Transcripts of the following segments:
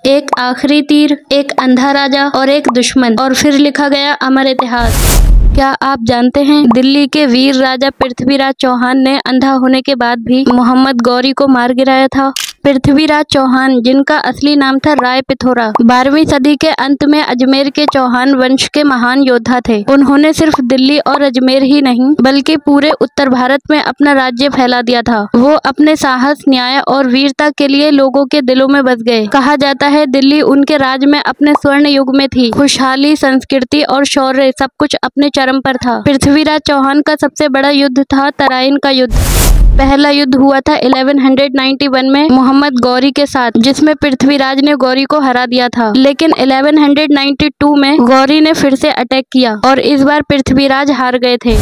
एक आखिरी तीर, एक अंधा राजा और एक दुश्मन, और फिर लिखा गया अमर इतिहास। क्या आप जानते हैं दिल्ली के वीर राजा पृथ्वीराज चौहान ने अंधा होने के बाद भी मोहम्मद गौरी को मार गिराया था। पृथ्वीराज चौहान, जिनका असली नाम था राय पिथौरा, 12वीं सदी के अंत में अजमेर के चौहान वंश के महान योद्धा थे। उन्होंने सिर्फ दिल्ली और अजमेर ही नहीं बल्कि पूरे उत्तर भारत में अपना राज्य फैला दिया था। वो अपने साहस, न्याय और वीरता के लिए लोगों के दिलों में बस गए। कहा जाता है दिल्ली उनके राज में अपने स्वर्ण युग में थी। खुशहाली, संस्कृति और शौर्य सब कुछ अपने चरम पर था। पृथ्वीराज चौहान का सबसे बड़ा युद्ध था तराइन का युद्ध। पहला युद्ध हुआ था 1191 में मोहम्मद गौरी के साथ, जिसमें पृथ्वीराज ने गौरी को हरा दिया था। लेकिन 1192 में गौरी ने फिर से अटैक किया और इस बार पृथ्वीराज हार गए थे।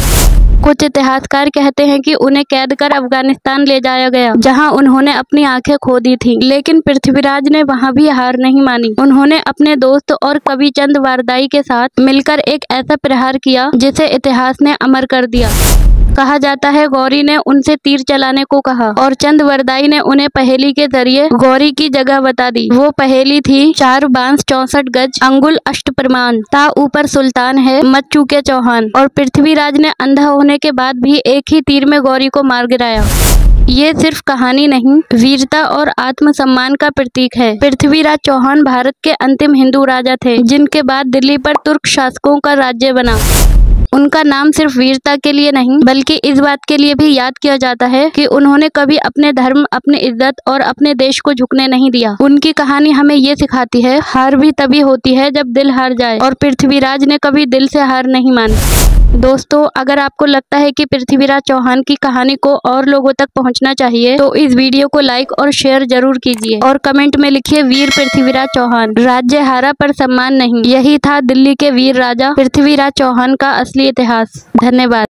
कुछ इतिहासकार कहते हैं कि उन्हें कैद कर अफगानिस्तान ले जाया गया, जहां उन्होंने अपनी आंखें खो दी थी। लेकिन पृथ्वीराज ने वहां भी हार नहीं मानी। उन्होंने अपने दोस्त और कवि चंद वारदाई के साथ मिलकर एक ऐसा प्रहार किया जिसे इतिहास ने अमर कर दिया। कहा जाता है गौरी ने उनसे तीर चलाने को कहा और चंद वरदाई ने उन्हें पहेली के जरिए गौरी की जगह बता दी। वो पहेली थी 4 बांस 64 गज, अंगुल अष्ट प्रमाण, ता ऊपर सुल्तान है, मत चूके चौहान। और पृथ्वीराज ने अंधा होने के बाद भी एक ही तीर में गौरी को मार गिराया। ये सिर्फ कहानी नहीं, वीरता और आत्मसम्मान का प्रतीक है। पृथ्वीराज चौहान भारत के अंतिम हिंदू राजा थे, जिनके बाद दिल्ली पर तुर्क शासकों का राज्य बना। उनका नाम सिर्फ वीरता के लिए नहीं बल्कि इस बात के लिए भी याद किया जाता है कि उन्होंने कभी अपने धर्म, अपनी इज्जत और अपने देश को झुकने नहीं दिया। उनकी कहानी हमें ये सिखाती है, हार भी तभी होती है जब दिल हार जाए, और पृथ्वीराज ने कभी दिल से हार नहीं मानी। दोस्तों, अगर आपको लगता है कि पृथ्वीराज चौहान की कहानी को और लोगों तक पहुंचना चाहिए तो इस वीडियो को लाइक और शेयर जरूर कीजिए और कमेंट में लिखिए वीर पृथ्वीराज चौहान, राज्य हारा पर सम्मान नहीं। यही था दिल्ली के वीर राजा पृथ्वीराज चौहान का असली इतिहास। धन्यवाद।